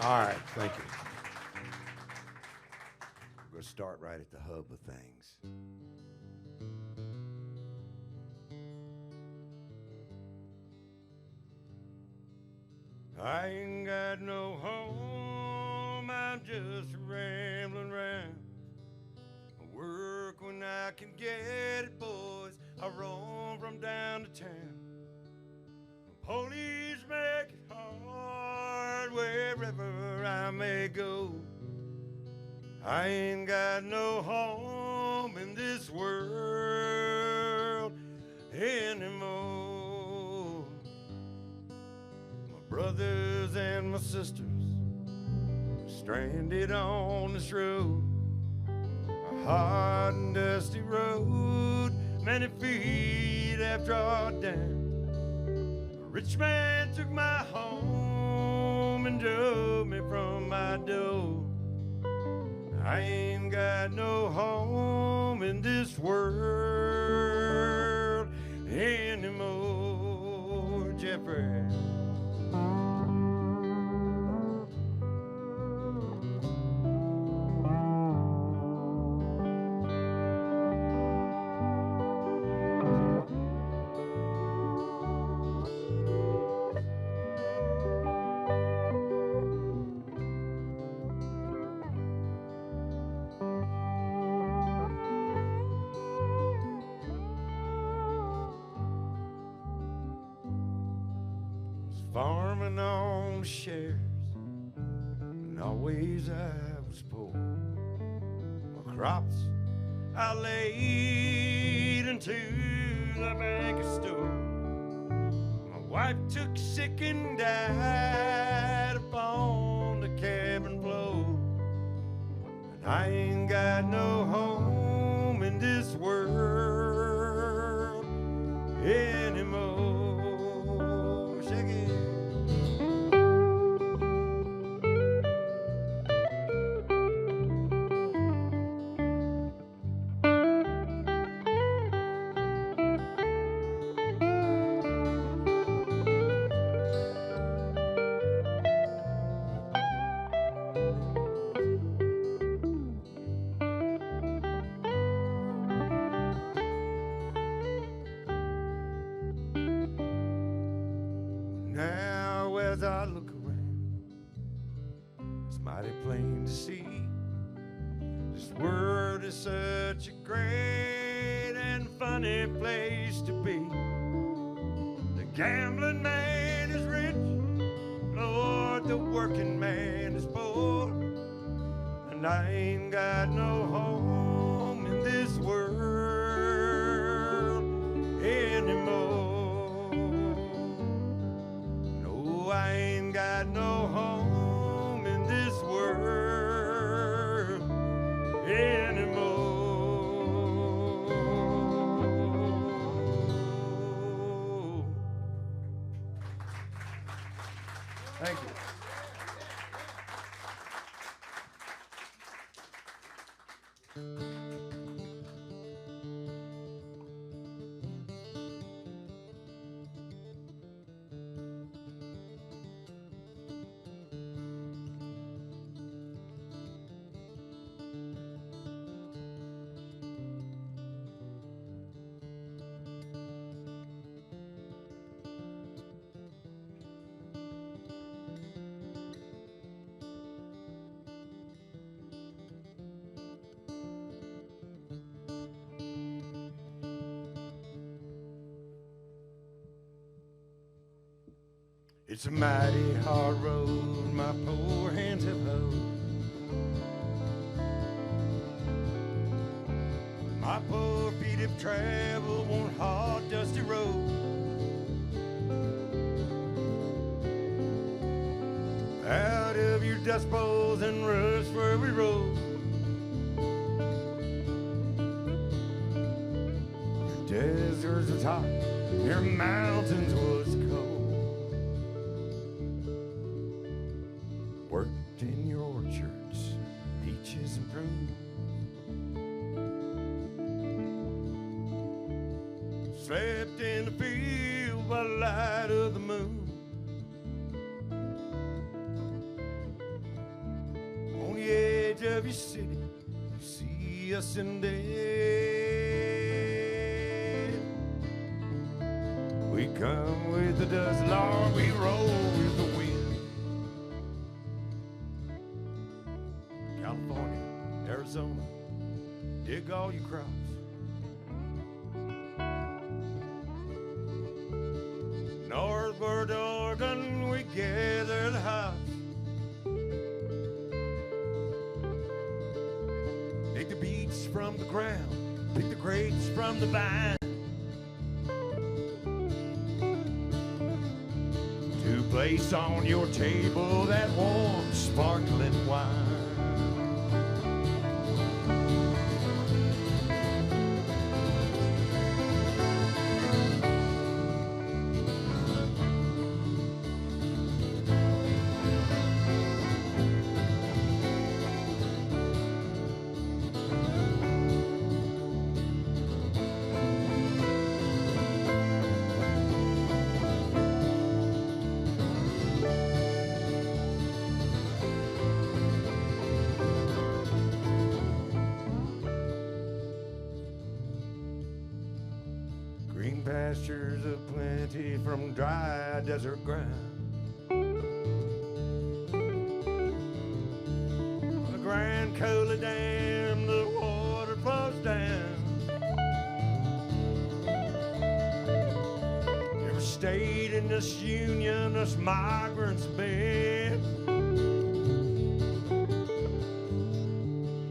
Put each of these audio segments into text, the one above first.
All right, thank you. We're going to start right at the hub of things. I ain't got no home, I'm just rambling around. I work when I can get it, boys. I roam from down to town. The police make it hard wherever I may go. I ain't got no home in this world anymore. My brothers and my sisters stranded on this road, a hard and dusty road, many feet have trod down. A rich man took my home and drove me from my door. I ain't got no home in this world anymore, Jeffrey. Farming on shares, and always I was poor. My crops I laid into the bank store. My wife took sick and died upon the cabin floor. And I ain't got no home in this world anymore. Shake it. Now as I look around, it's mighty plain to see this world is such a great and funny place to be. The gambling man is rich, Lord, the working man is poor, and I ain't got no home in this world anymore. I ain't got no home in this world anymore. Thank you. It's a mighty hard road my poor hands have held. My poor feet have traveled one hard, dusty road. Out of your dust bowls and rust where we rode. Your deserts was hot, your mountains was cold. Worked in your orchards, peaches and prunes. Slept in the field by the light of the moon. edge of your city, you see us in dead. We come with the dust, Lord, we roll with the wind. California, Arizona, dig all your crops. Northward Oregon, we gather the hops. Pick the beets from the ground, pick the grapes from the vine. To place on your table that warm, sparkling wine. Green pastures of plenty from dry desert ground. The Grand Coulee Dam, the water flows down. Every state in this union, us migrants been.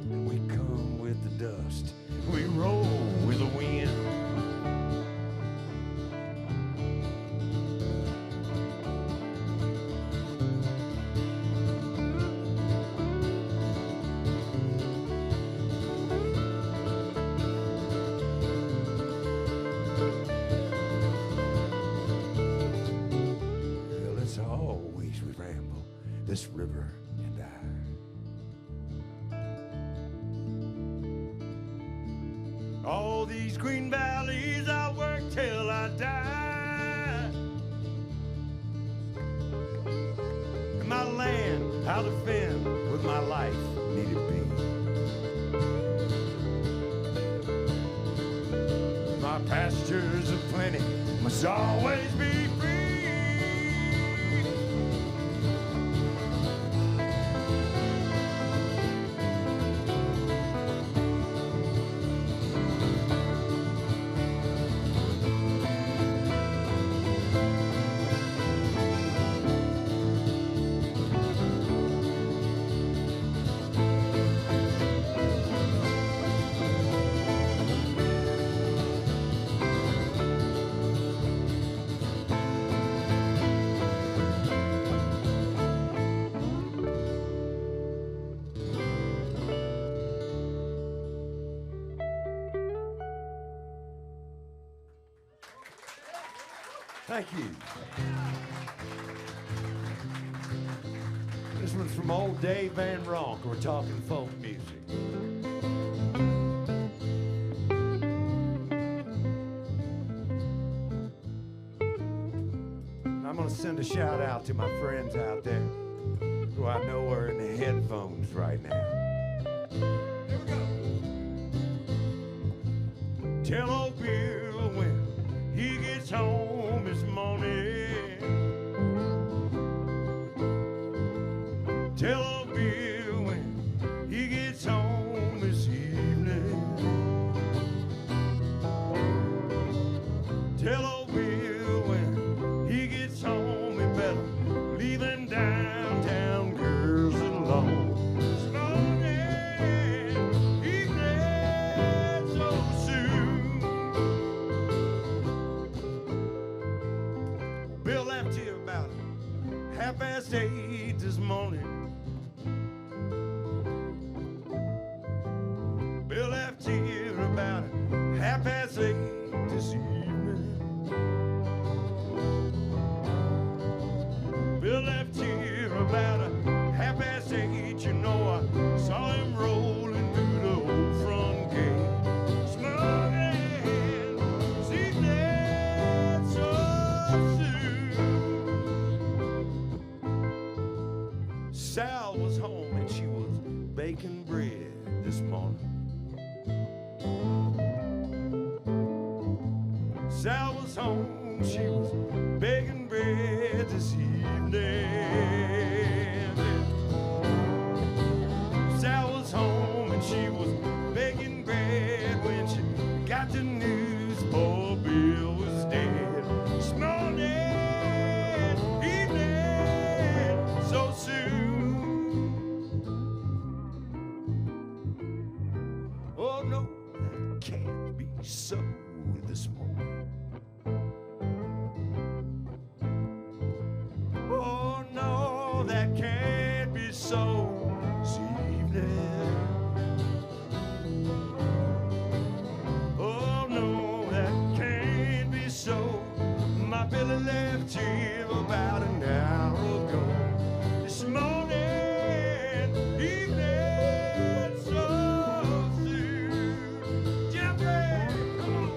And we come with the dust, we roll with the wind. This river and I. All these green valleys, I'll work till I die. And my land, I'll defend with my life, need it be. My pastures of plenty must always be free. Thank you. This one's from old Dave Van Ronk. We're talking folk music. I'm going to send a shout out to my friends out there who I know are in the headphones right now. Here we go. Tell old Bill when he gets home this morning. Tell old Bill when he gets home this evening. Tell old Bill when he gets home he better leave them downtown girls alone. This morning he left so soon. Bill left here about 8:30 this morning. Bill left here about 8:30 this evening. Bill left here about 8:30. You know I saw him rolling through the old front gate. Smoking, see that so soon. Sal was home and she was baking bread this morning. Sal was home, she was baking bread this evening. Sal was home and she was baking bread when she got the news poor Bill was dead. This morning, evening, so soon. Oh no, that can't be so this morning. Oh no, that can't be so this evening. Oh no, that can't be so. My Billy left here about an hour ago. This morning, evening, so soon. Jeffrey, come on.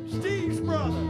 Steve's brother.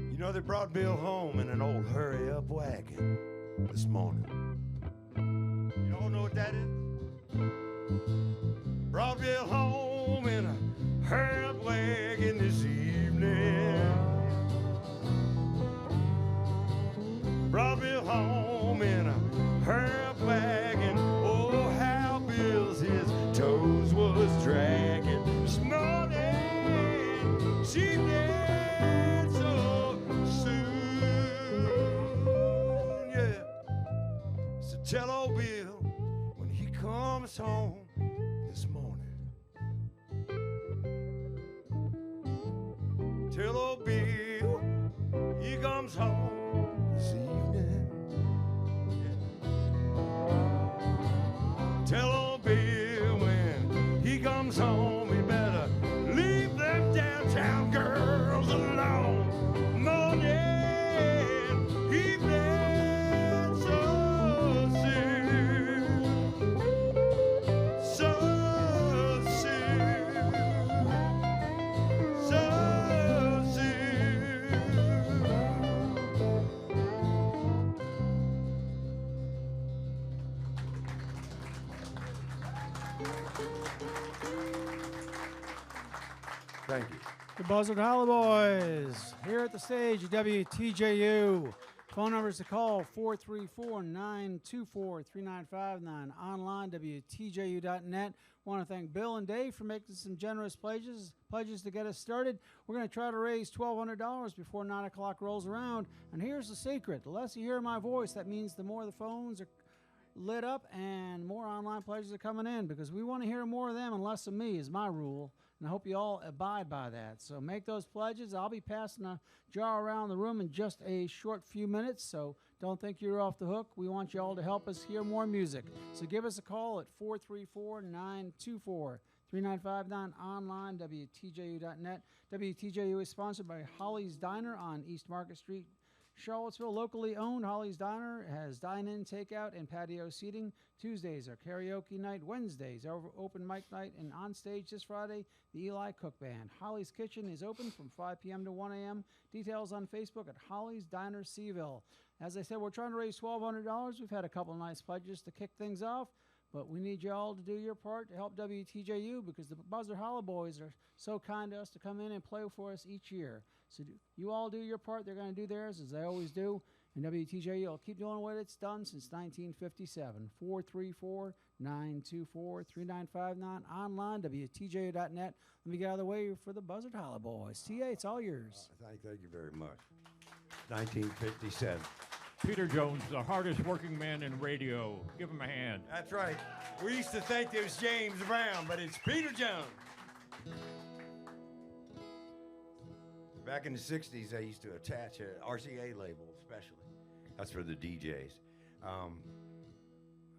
You know, they brought Bill home in an old hurry-up wagon this morning. You all know what that is? Brought Bill home in a hurry-up wagon this evening. Brought Bill home in a hurry-up wagon. Oh, how Bill's his toes was dragging this morning, this evening. Tell old Bill when he comes home this morning. Tell old Bill he comes home this evening. Tell old Bill when he comes home he better leave them downtown girls alone. Morning, evening, so thank you. The Buzzard Hollow Boys here at the stage at WTJU. Phone numbers to call 434-924-3959. Online, WTJU.net. Want to thank Bill and Dave for making some generous pledges to get us started. We're going to try to raise $1,200 before 9 o'clock rolls around. And here's the secret. The less you hear my voice, that means the more the phones are lit up and more online pledges are coming in, because we want to hear more of them and less of me is my rule. And I hope you all abide by that. So make those pledges. I'll be passing a jar around the room in just a short few minutes, so don't think you're off the hook. We want you all to help us hear more music. So give us a call at 434-924-3959. Online, WTJU.net. WTJU is sponsored by Holly's Diner on East Market Street, Charlottesville. Locally owned, Holly's Diner has dine-in, takeout, and patio seating. Tuesdays are karaoke night. Wednesdays are open mic night. And on stage this Friday, the Eli Cook Band. Holly's Kitchen is open from 5 p.m. to 1 a.m. Details on Facebook at Holly's Diner Seaville. As I said, we're trying to raise $1,200. We've had a couple of nice pledges to kick things off, But we need you all to do your part to help WTJU because the Buzzard Hollow Boys are so kind to us to come in and play for us each year. So you all do your part. They're going to do theirs as they always do. And WTJU will keep doing what it's done since 1957. 434-924-3959. Online, WTJU.net. Let me get out of the way for the Buzzard Hollow Boys. TA, it's all yours. Thank you very much. 1957. Peter Jones, the hardest working man in radio. Give him a hand. That's right. We used to think it was James Brown, but it's Peter Jones. Back in the 60s, I used to attach an RCA label, especially. That's for the DJs.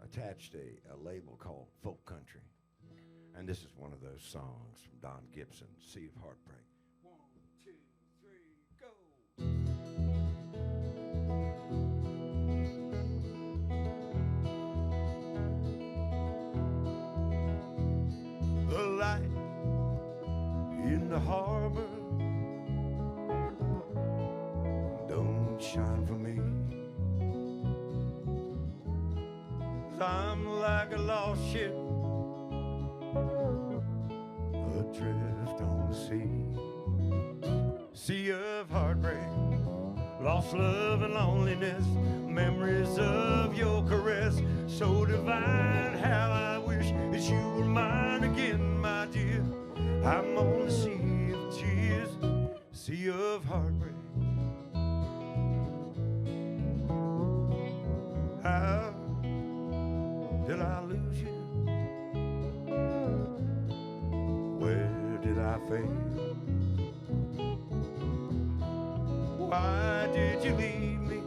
Attached a label called Folk Country. And this is one of those songs from Don Gibson, Sea of Heartbreak. 1, 2, 3, go. The light in the harbor don't shine for me. I'm like a lost ship adrift on the sea. Sea of heartbreak, lost love and loneliness, memories of your caress, so divine. How I wish that you were mine again, my dear. I'm on the sea of tears, sea of heartbreak. How did I lose you? Where did I fail? Why did you leave me?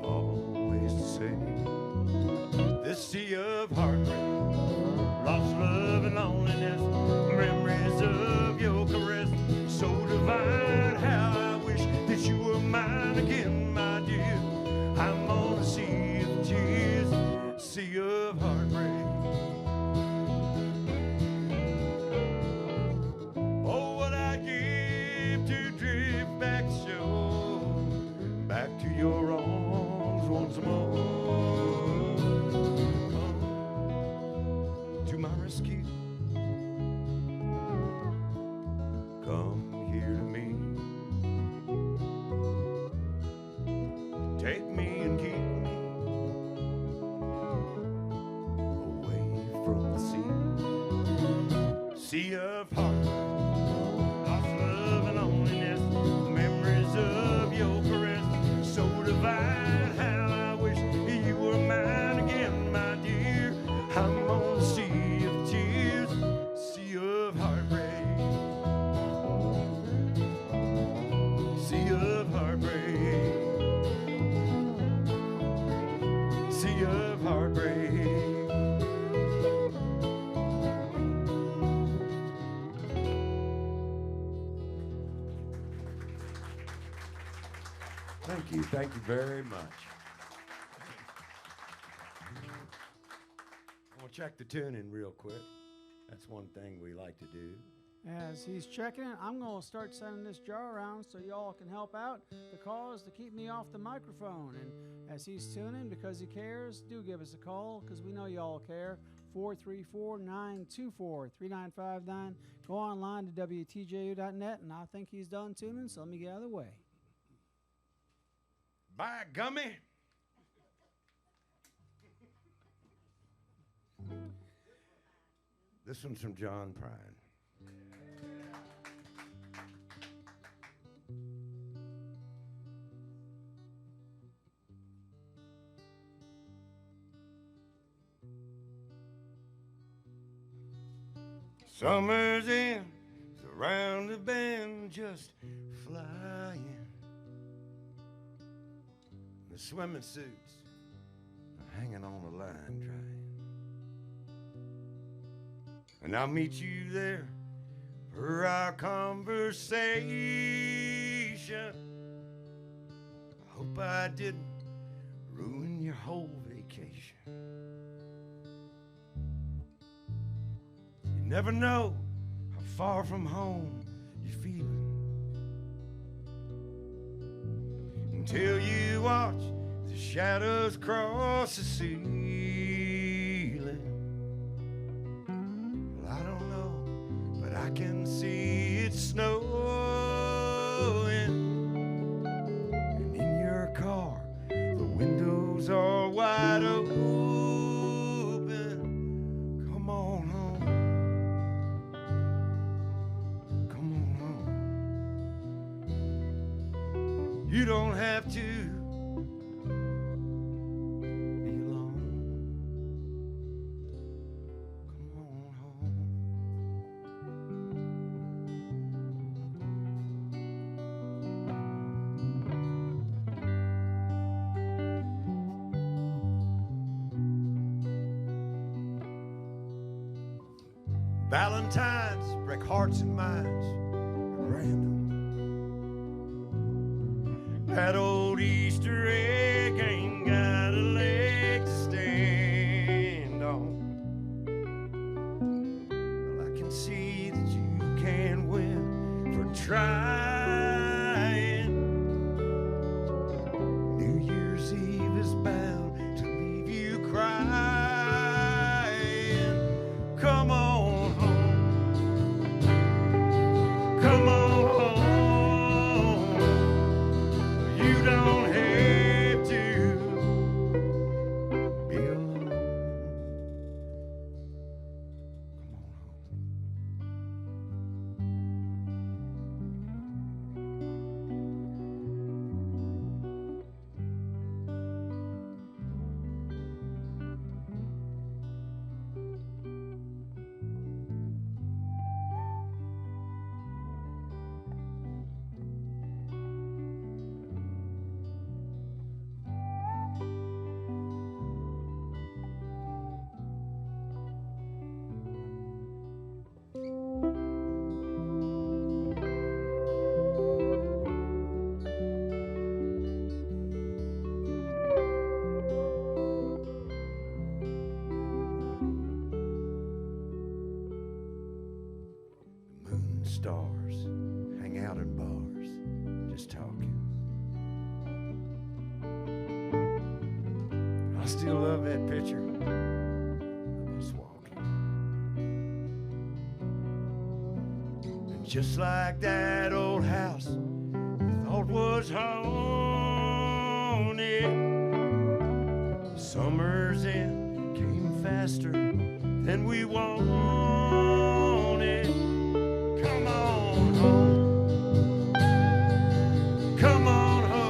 Always the same. This sea of heartbreak, lost love and loneliness, memories of your caress, so divine. How I wish that you were mine again, my dear. I'm on the sea of tears, sea of heartbreak. Oh, what I'd give to drift back shore, back to your arms once more. Come to my rescue. Come here to me. Take me and keep me away from the sea. Sea of heartbreak, lost love and loneliness, memories of your caress, so divine. How I wish you were mine again, my dear. I'm on the sea of tears, sea of heartbreak, sea of heartbreak. Sea of heartbreak. Thank you very much. I'm gonna check the tuning real quick. That's one thing we like to do. As he's checking it, I'm going to start sending this jar around so y'all can help out. The call is to keep me off the microphone. And as he's tuning, because he cares, do give us a call because we know y'all care. 434-924-3959. Go online to WTJU.net, and I think he's done tuning, so let me get out of the way. Bye, gummy. This one's from John Prine. Summer's in, surround the bend, just flying. The swimming suits are hanging on the line drying. And I'll meet you there for our conversation. I hope I didn't ruin your whole vacation. You never know how far from home you're feeling until you watch the the shadows cross the ceiling. Well, I don't know, but I can see it snowing. And in your car, the windows are wide open. Come on home. Come on home. You don't have to be alone. Come on home. Valentines break hearts and minds at random. That old Easter egg ain't got a leg to stand on. Well, I can see that you can win for trying. New Year's Eve is bound to leave you crying. Come on home. Come on home. You don't have to be alone. Come on moon and stars hang out in bars, just talking. I still love that picture of us walking. And just like that old house we thought was haunted, summer's end came faster than we wanted. Come on home. Come on home.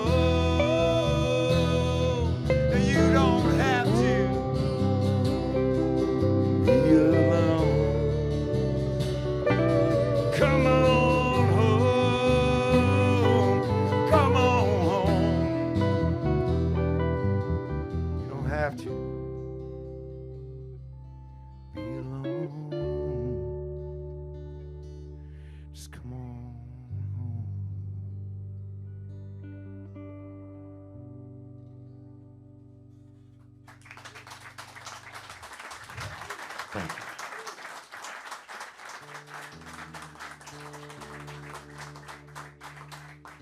You don't have to be alone. Come on home. Come on home. You don't have to be alone. Just come on home. Thank you.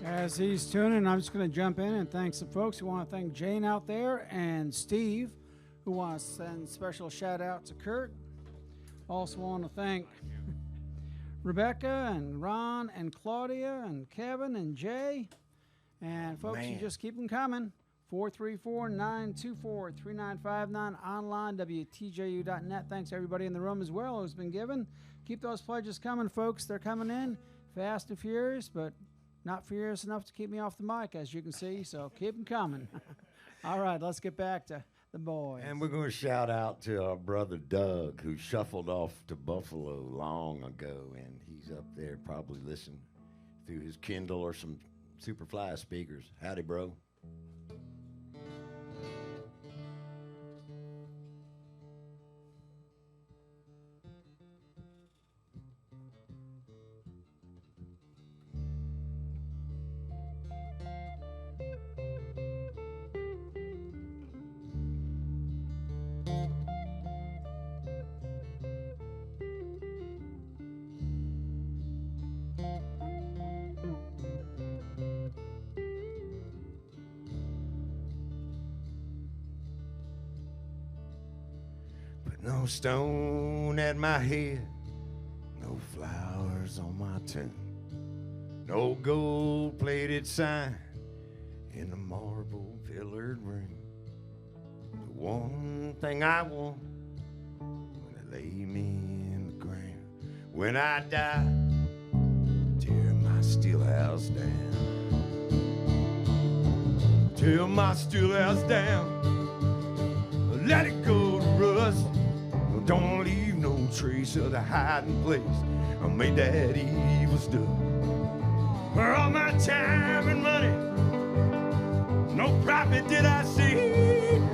As he's tuning, I'm just going to jump in and thank some folks. We want to thank Jane out there and Steve, who wants to send special shout out to Kurt. Also want to thank Rebecca and Ron and Claudia and Kevin and Jay. And folks, you Man. just keep them coming. 434-924-3959, online, WTJU.net. Thanks everybody in the room as well who's been given. Keep those pledges coming, folks. They're coming in fast and furious, but not furious enough to keep me off the mic, as you can see, so keep them coming. All right, let's get back to the boys. And we're going to shout out to our brother Doug, who shuffled off to Buffalo long ago, and he's up there probably listening through his Kindle or some Superfly speakers. Howdy, bro. No stone at my head, no flowers on my tomb, no gold-plated sign in the marble-pillared room. The one thing I want when they lay me in the ground, when I die, tear my steel house down. Tear my steel house down. Let it go to rust. Don't leave no trace of the hiding place I made that evil stuff. For all my time and money, no profit did I see.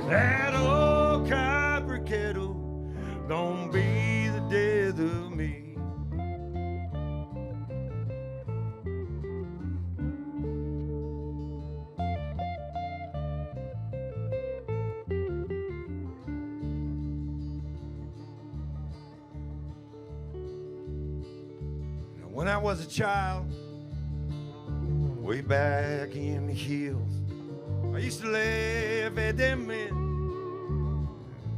That old copper kettle gonna be the death of me. When I was a child, way back in the hills, I used to laugh at them men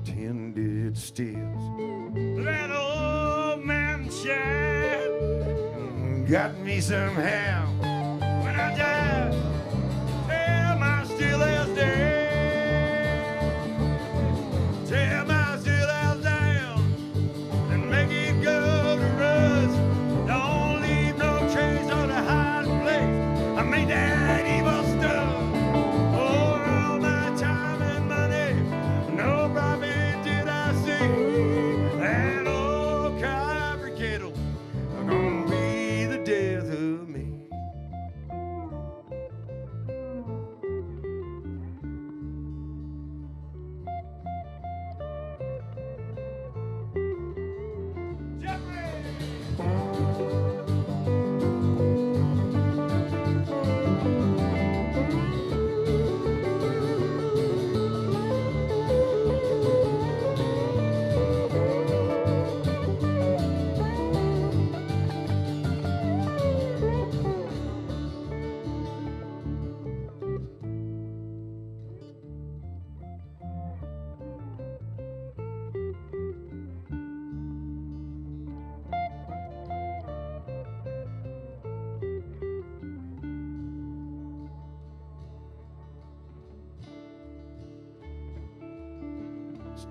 tended stills. That old mountain shine got me somehow. When I died, tear my steel house down. Tear my steel house down and make it go to rust. Don't leave no trace on the hiding place I made that evil stuff. For all my time and money, no profit did I see. That old copper kettle gonna be the death of me.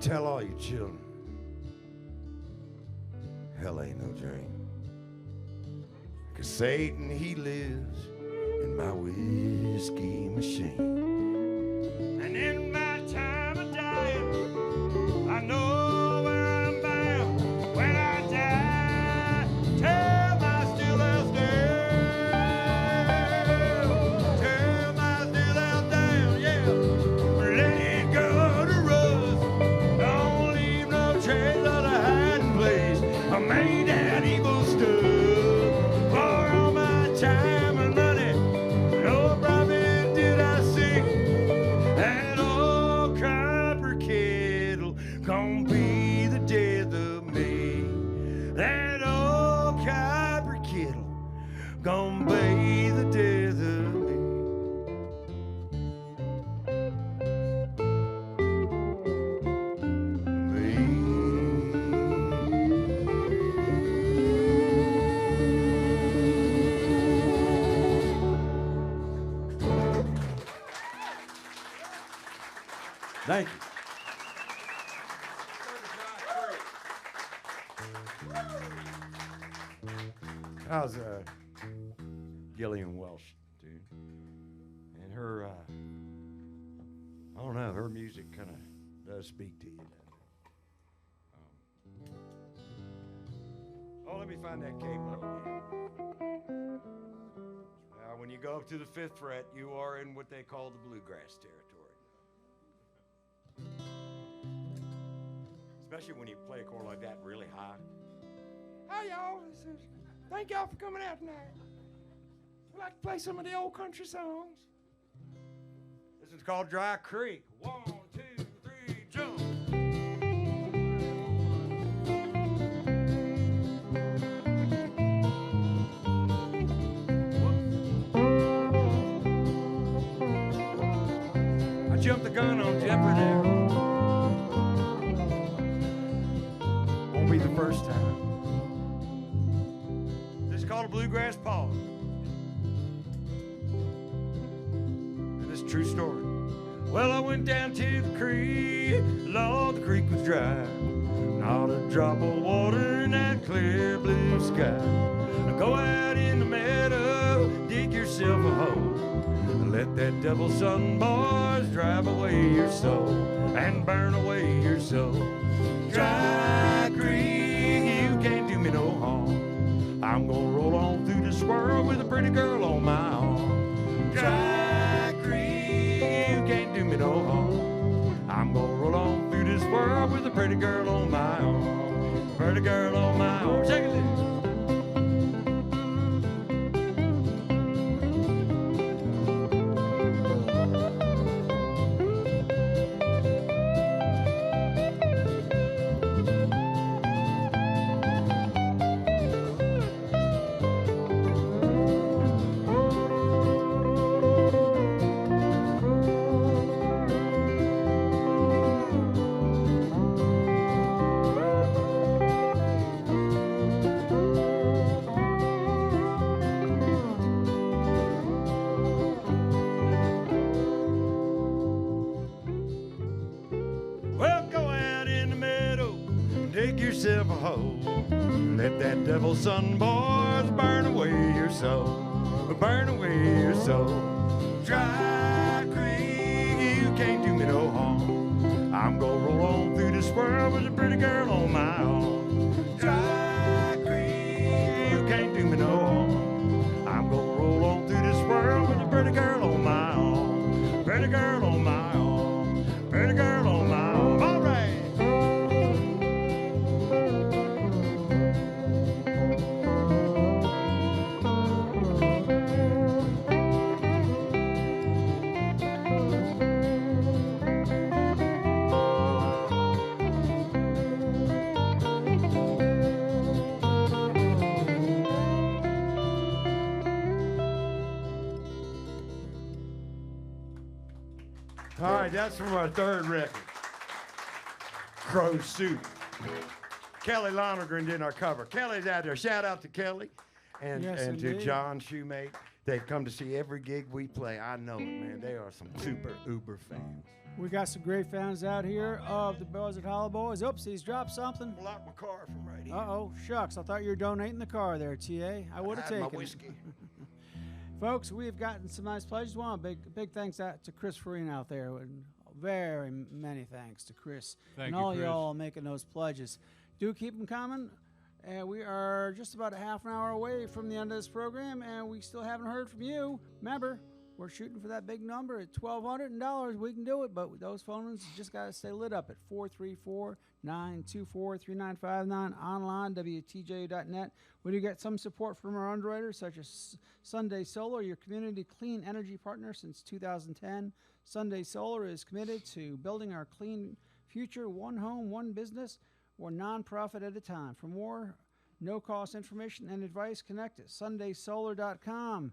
Tell all your children, hell ain't no dream. 'Cause Satan, he lives in my whiskey machine. And in my time of dying, I know where I'm bound. When I die, tear my steel house down. Tear my steel house down, yeah. Let it go to rust. Don't leave no trace of the hiding place I made that evil stuff. For all my time and money, no profit did I see. That old copper kettle gonna be the death of me. That old copper kettle gonna be the death of me. Thank you. How's Gillian Welsh, dude? And her, I don't know, her music kind of does speak to you. Oh, let me find that capo again. Now, when you go up to the 5th fret, you are in what they call the bluegrass territory. Especially when you play a chord like that really high. Hi, y'all. Thank y'all for coming out tonight. We'd like to play some of the old country songs. This is called Dry Creek. 1, 2, 3, jump. I jumped the gun on Jeopardy there. It's called a bluegrass pause. And it's a true story. Well, I went down to the creek. Lord, the creek was dry. Not a drop of water in that clear blue sky. Now go out in the meadow, dig yourself a hole. Let that devil sun, boys, drive away your soul and burn away your soul. Dry creek, you can't do me no harm. I'm gonna roll on through this world with a pretty girl on my arm. Dry creek, you can't do me no harm. I'm gonna roll on through this world with a pretty girl on my arm. Pretty girl on my arm. Shake it. Yourself a hole. Let that devil sun, boys, burn away your soul. Burn away your soul. Dry creek, you can't do me no harm. I'm gonna roll on through this world with a pretty girl on my arm. Dry creek, you can't do me no harm. I'm gonna roll on through this world with a pretty girl on my arm. Pretty girl on my arm. Pretty girl on my arm. All right. All right, that's from our third record, Crow Soup. Kelly Lonergan did our cover. Kelly's out there. Shout out to Kelly and to John Shoemate. They've come to see every gig we play. I know it, man. They are some super uber fans. We got some great fans out here of the Buzzard Hollow Boys. Oops, he's dropped something. Blocked my car from right here. Uh-oh, shucks. I thought you were donating the car there, T.A. I would have taken my whiskey. it. Folks, we've gotten some nice pledges. One big thanks out to Chris Farina out there. And very many thanks to Chris. Thank and you, all Chris. y'all making those pledges. Do keep them coming. And we are just about a half an hour away from the end of this program, and we still haven't heard from you. Remember, we're shooting for that big number at $1,200. We can do it, but those phones just got to stay lit up at 434-924-3959, online, WTJU.net. We do get some support from our underwriters, such as Sunday Solar, your community clean energy partner since 2010. Sunday Solar is committed to building our clean future, one home, one business, or nonprofit at a time. For more no-cost information and advice, connect at sundaysolar.com.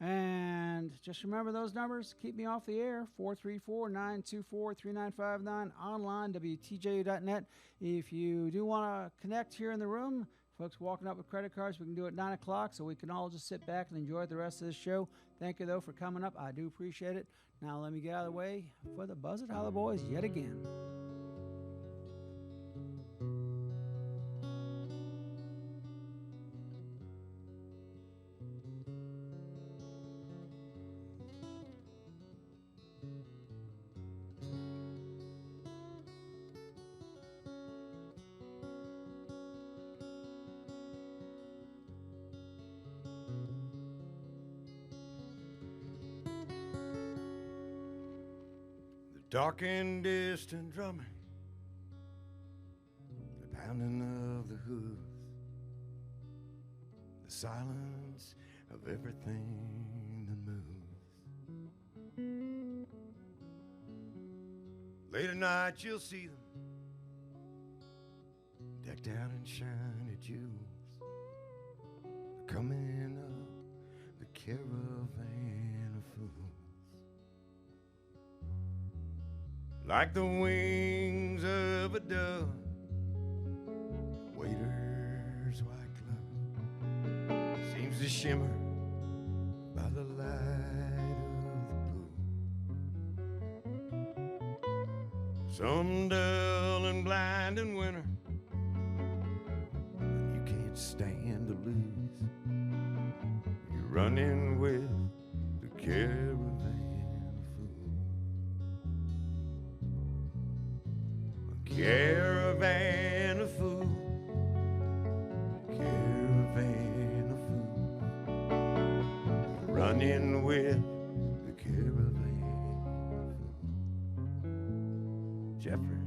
And just remember those numbers. Keep me off the air, 434-924-3959, online, WTJU.net. If you do want to connect here in the room, folks walking up with credit cards, we can do it at 9 o'clock, so we can all just sit back and enjoy the rest of the show. Thank you, though, for coming up. I do appreciate it. Now let me get out of the way for the Buzzard Hollow Boys yet again. Dark and distant drumming, the pounding of the hooves, the silence of everything that moves. Late at night you'll see them decked out in shiny jewels. They're coming up the caravan of fools. Like the wings of a dove, waiter's white glove waves that shimmer by the light of the pool. Some dull and blinding winter when you can't stand to lose, you're running with the caravan fool. A caravan of fools. Caravan of fools, running with the caravan fool. Jeffrey.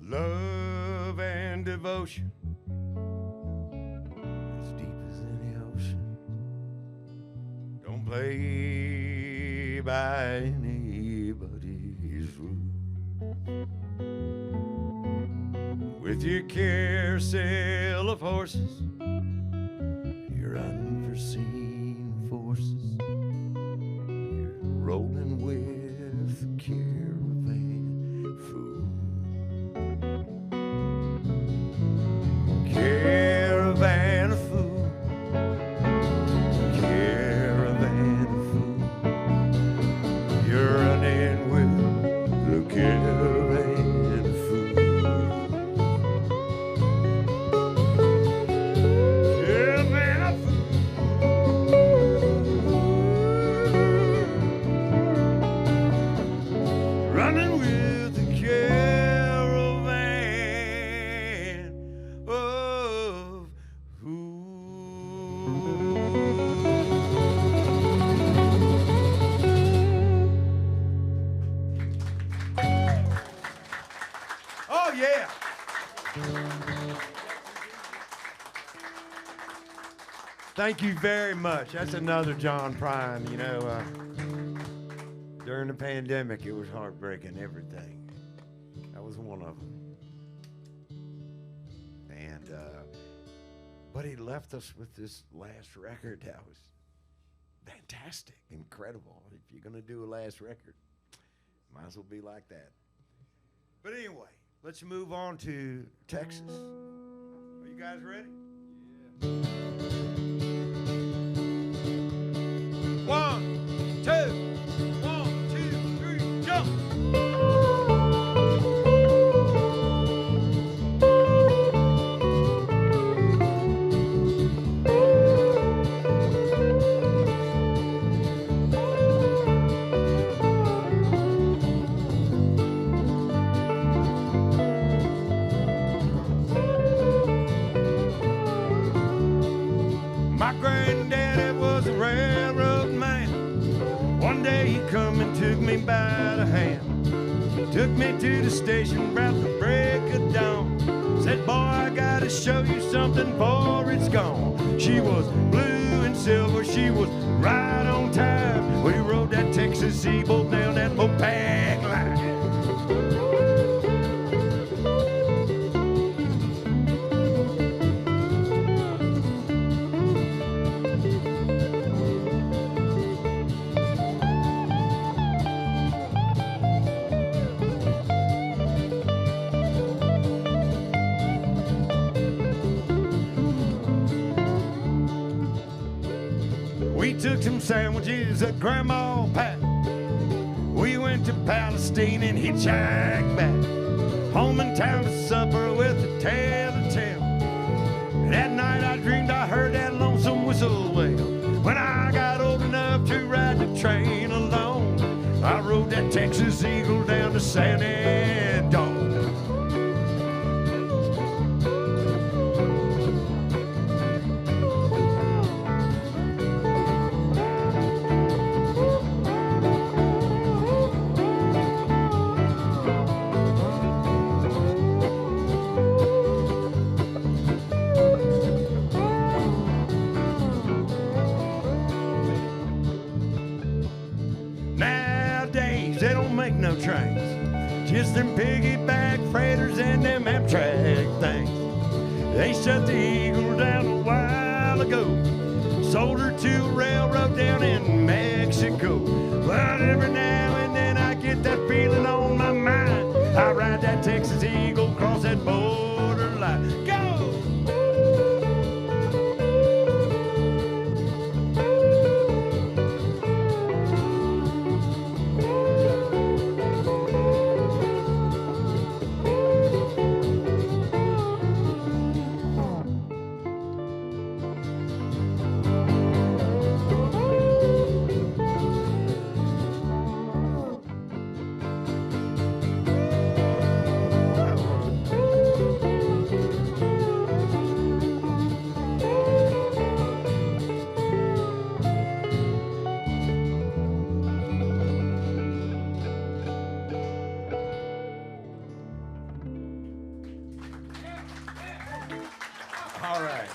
Love and devotion, as deep as any ocean, don't play by anybody's rules. With your carousel of horses, your unforeseen forces, you're rolling with the caravan fool. Caravan of fool, caravan of fool, you're running with the caravan of fool. Caravan of fool, running with the caravan of fool. Oh yeah. Thank you very much. That's another John Prine. You know, during the pandemic, it was heartbreaking, everything. That was one of them. And, but he left us with this last record that was fantastic, incredible. If you're going to do a last record, might as well be like that. But anyway, let's move on to Texas. Are you guys ready? Yeah. 1, 2, 1, 2, 3, jump! My granddaddy was a railroad man. One day he come and took me by the hand. Took me to the station about the break of dawn. Said, boy, I gotta show you something before it's gone. She was blue and silver, she was right on time. We rode that Texas E-boat down that Mopac line. We took some sandwiches that Grandma packed. We went to Palestine and hitchhiked back. Home in town for supper with a Saine dog. Nowadays, they don't make no trains, just them piggyback freighters and them Amtrak things. They shut the Eagle down a while ago, sold her to a railroad down in Mexico. But every now and then I get that feeling on my mind. I ride that Texas Eagle across that borderline. Go! All right.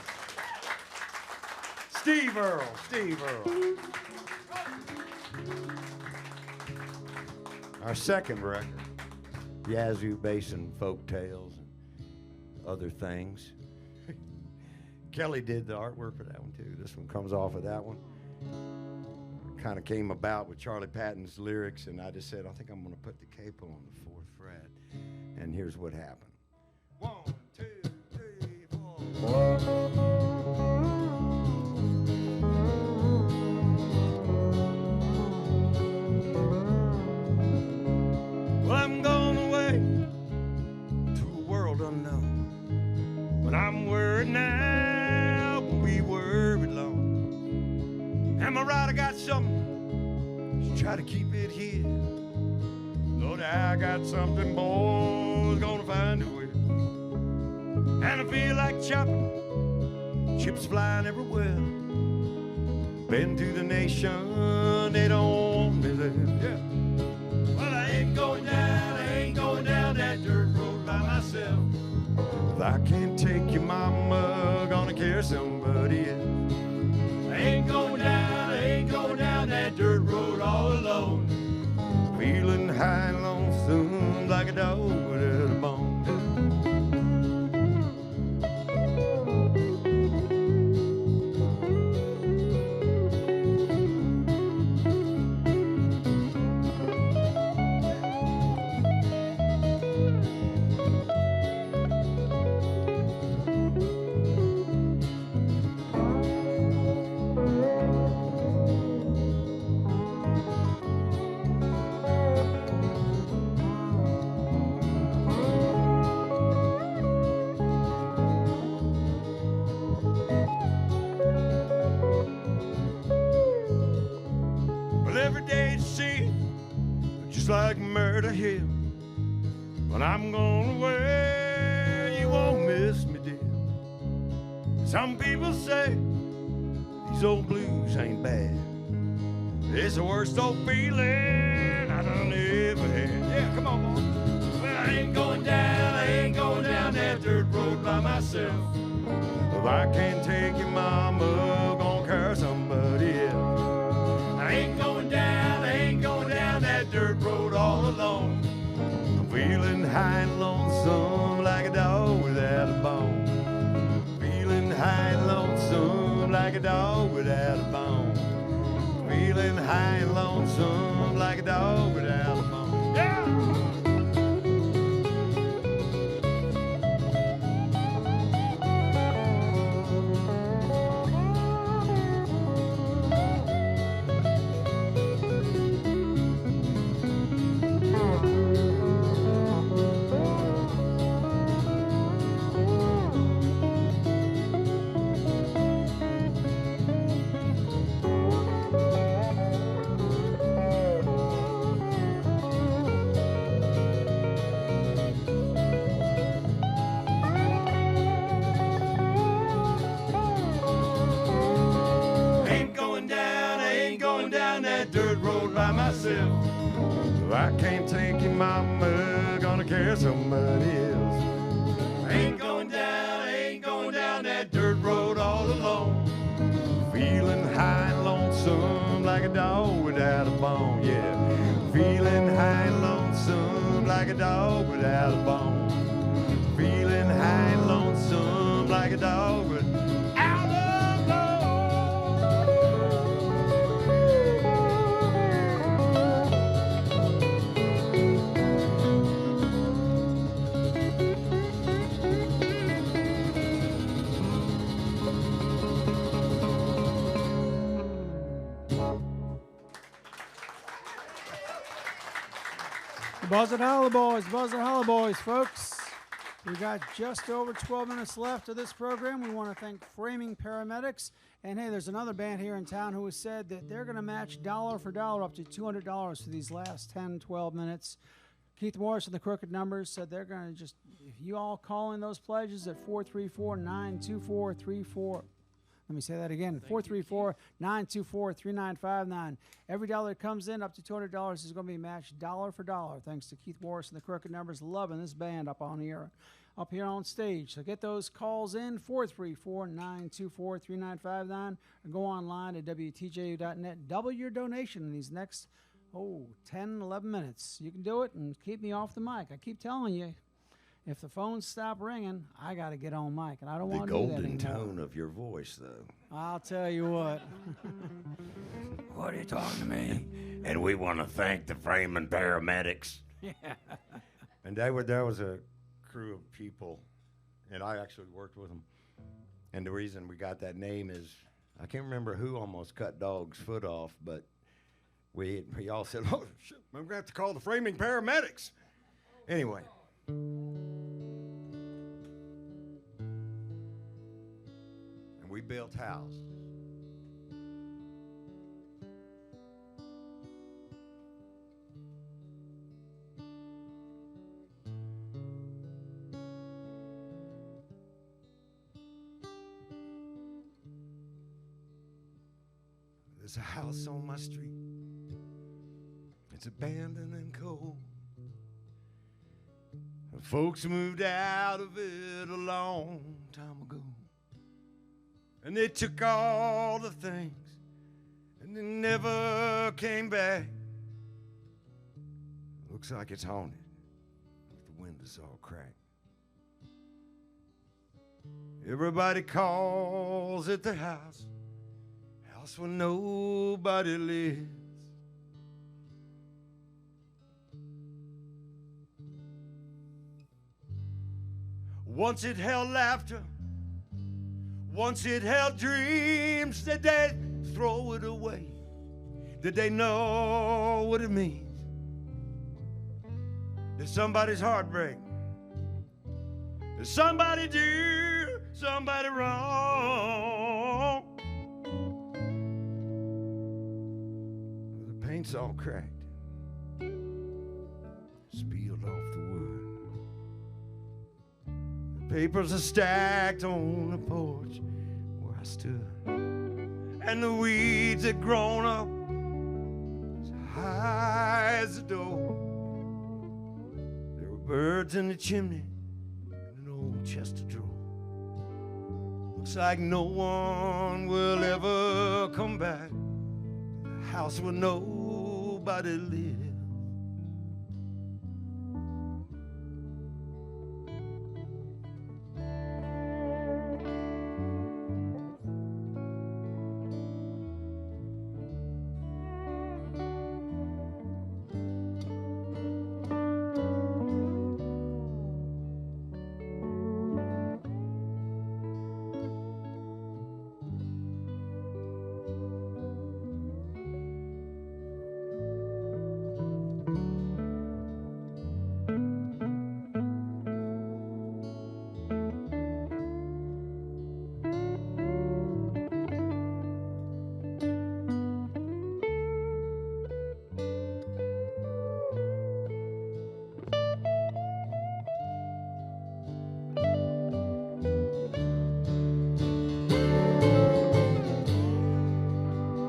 Steve Earle. Our second record, Yazoo Basin Folk Tales and other things. Kelly did the artwork for that one too. This one comes off of that one. Kind of came about with Charlie Patton's lyrics, and I just said, I think I'm going to put the capo on the 4th fret. And here's what happened. 1, 2, 3, 4. Well, I'm going away to a world unknown. When I'm worried now, but we worried long. Am I right? I got something. Just try to keep it here. Lord, I got something, boys, gonna find a way. And I feel like chopping, chips flying everywhere. Been to the nation, they don't want me there. Yeah. Well, I ain't going down that dirt road by myself. If I can't take your mama, gonna carry somebody else. I ain't going down that dirt road all alone. Feeling high and lonesome like a dog without a bone. Every day it seems just like murder hill. When I'm going away, you won't miss me, dear. Some people say these old blues ain't bad. It's the worst old feeling I done ever had. Yeah, come on, boy. Well, I ain't going down that dirt road by myself. If I can't take your mama, gonna carry somebody else. I ain't going down that dirt road all alone. I'm feeling high and lonesome like a dog without a bone. Feeling high and lonesome like a dog without a bone. Feeling high and lonesome like a dog without a bone. Yeah! myself. I can't take you, mama, gonna carry somebody else. I ain't going down that dirt road all alone. Feeling high and lonesome like a dog without a bone, yeah. Feeling high and lonesome like a dog without a bone. Feeling high and lonesome like a dog without a bone. Buzzard Hollow Boys, folks. We got just over 12 minutes left of this program. We want to thank Framing Paramedics. And hey, there's another band here in town who has said that they're going to match dollar for dollar up to $200 for these last 10, 12 minutes. Keith Morris and the Crooked Numbers said they're going to just, if you all call in those pledges at 434-924-34. Let me say that again, 434-924-3959. Every dollar that comes in, up to $200, is going to be matched dollar for dollar, thanks to Keith Morris and the Crooked Numbers, loving this band up here on stage. So get those calls in, 434-924-3959, or go online at WTJU.net. Double your donation in these next, 10, 11 minutes. You can do it and keep me off the mic. I keep telling you, if the phones stop ringing, I got to get on mic, and I don't want to do that anymore. The golden tone of your voice, though. I'll tell you what. What are you talking to me? And we want to thank the Framing Paramedics. Yeah. And there was a crew of people, and I actually worked with them. And the reason we got that name is, I can't remember who almost cut Dog's foot off, but we all said, oh, shit, we're going to have to call the Framing Paramedics. Anyway. And we built houses. There's a house on my street. It's abandoned and cold. The folks moved out of it a long time ago. And they took all the things, and they never came back. Looks like it's haunted, with the windows all cracked. Everybody calls it the house where nobody lives. Once it held laughter, once it held dreams. Did they throw it away? Did they know what it means? Did somebody's heart break? Did somebody do somebody wrong? The paint's all cracked, spilled off the wood. Papers are stacked on the porch where I stood, and the weeds had grown up as high as the door. There were birds in the chimney and an old chest of drawers. Looks like no one will ever come back to the house where nobody lives.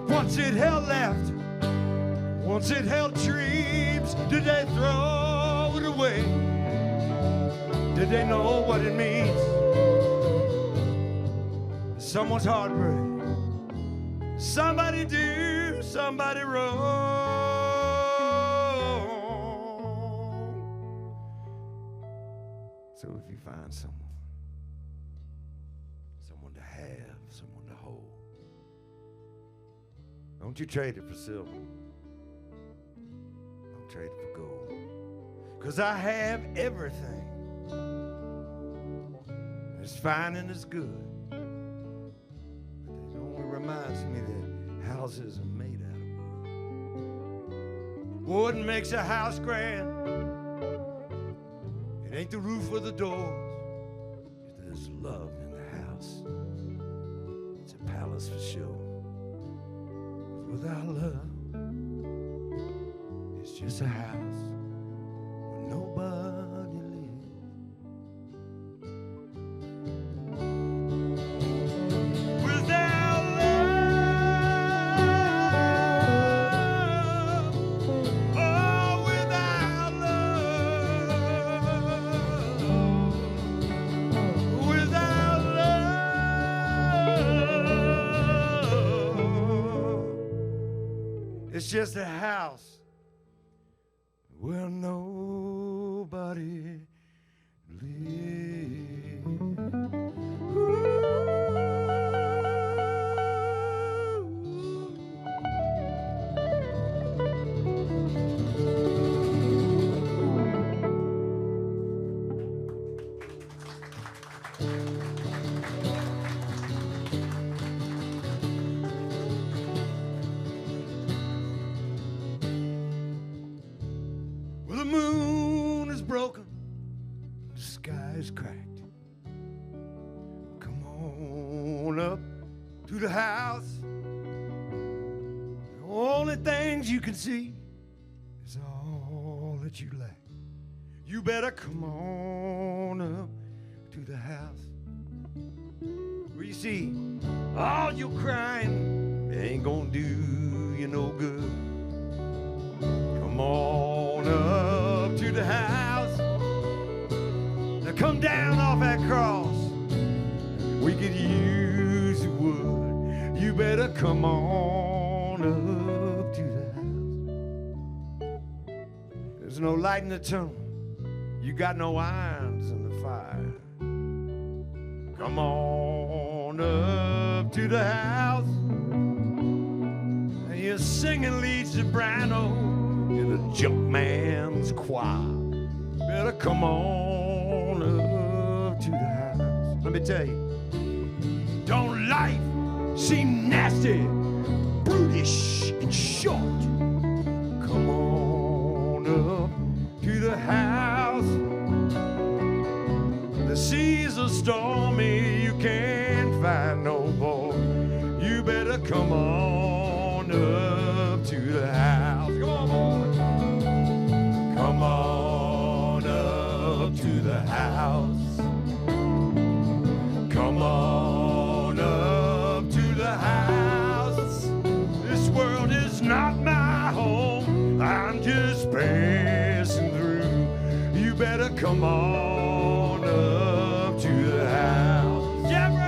Once it held laughter, Once it held dreams, did they throw it away? Did they know what it means? Someone's heartbreak. Somebody do, somebody wrong. So if you find someone to have, someone to hold, don't you trade it for silver. Don't trade it for gold. 'Cause I have everything. It's fine and it's good. But it only reminds me that houses are made out of wood. Wood makes a house grand. It ain't the roof or the doors. If there's love in the house, it's a palace for sure. Without love, it's just a house where nobody lives. Without love, oh, without love, without love, it's just a house where nobody lives. Well, the moon is broken, the sky is cracked. Come on up to the house. The only things you can see is all that you lack. You better come on up to the house. Where you see, all your crying ain't gonna do you no good. Come on up to the house. Now come down off that cross. We could use the wood. You better come on up to the house. There's no light in the tunnel. You got no irons in the fire. Come on up to the house. And you're singing lead soprano in a junk man's choir. Better come on up to the house. Let me tell you, don't life seem nasty, brutish, and short? Come on up to the house. The seas are stormy, you can't find no boat. You better come on up to the house. Come on, boy. Come on up to the house. Come on up to the house. This world is not my home. I'm just passing through. You better come on up to the house. Jeffrey!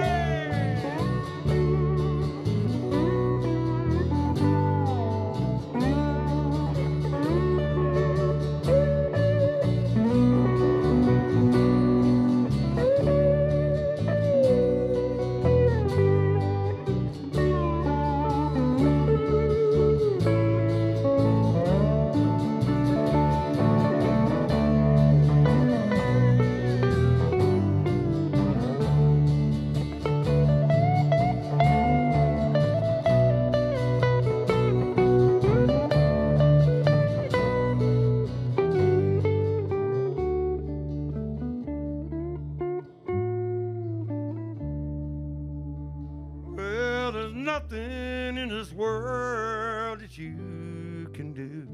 Nothing in this world that you can do.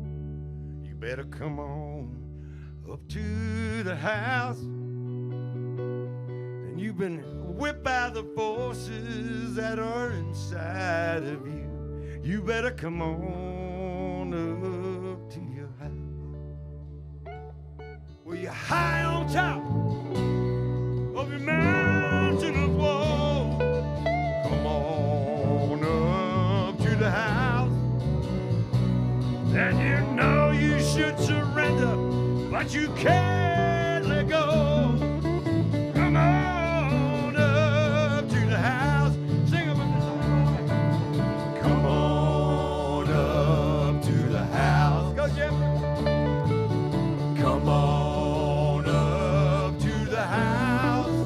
You better come on up to the house. And you've been whipped by the forces that are inside of you. You better come on up you're high on top of your mountain of woe. Come on up to the house, and you know you should surrender, but you can't let go. Come on up to the house, sing it with us. Come on up to the house. Go, Jeffrey. Come on up to the house.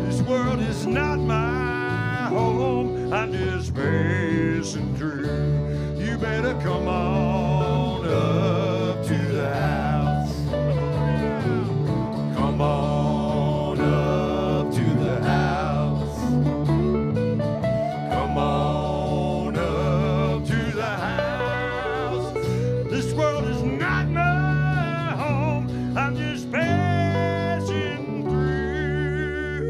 This world is not my home, I'm just passing through. You better come on up to the house. Come on up to the house. Come on up to the house. This world is not my home, I'm just passing through.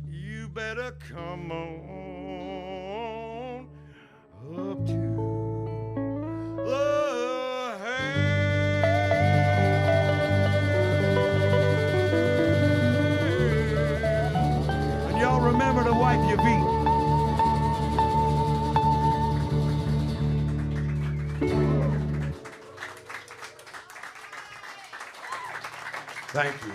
You better come on up to the house. And y'all remember to wipe your feet. Thank you.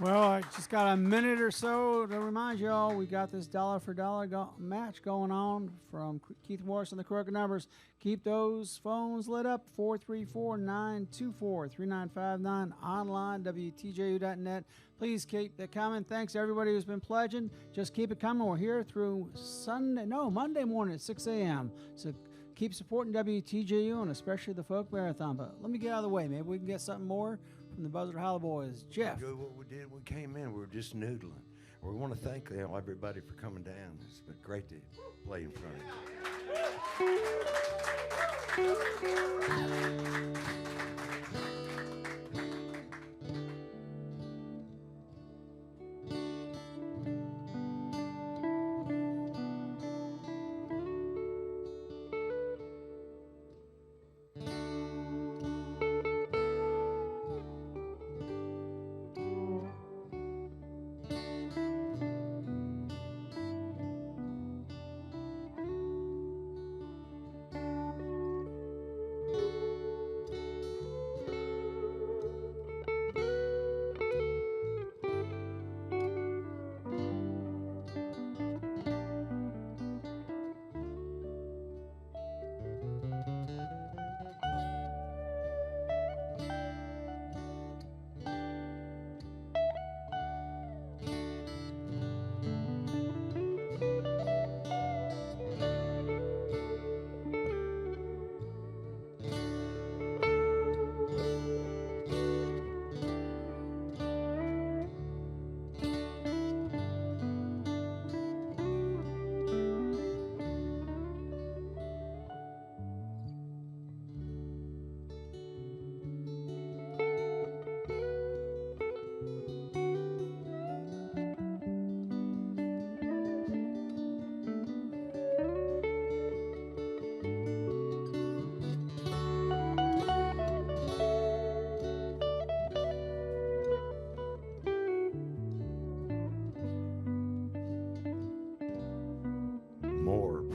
Well, I just got a minute or so to remind y'all we got this dollar for dollar match going on from Keith Morris and the Crooked Numbers. Keep those phones lit up, 434-924-3959, online, WTJU.net. Please keep that coming. Thanks to everybody who's been pledging. Just keep it coming. We're here through Monday morning at 6 a.m. So keep supporting WTJU and especially the Folk Marathon. But let me get out of the way. Maybe we can get something more from the Buzzard Hollow Boys. Jeff. Good what we did when we came in. We were just noodling. We want to thank everybody for coming down. It's been great to play in front of you.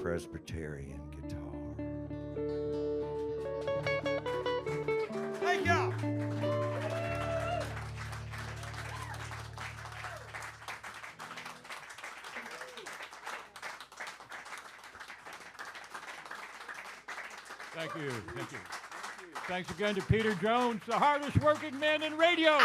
Presbyterian guitar. Thank y'all. Thank you. Thank you. Thanks again to Peter Jones, the hardest working man in radio.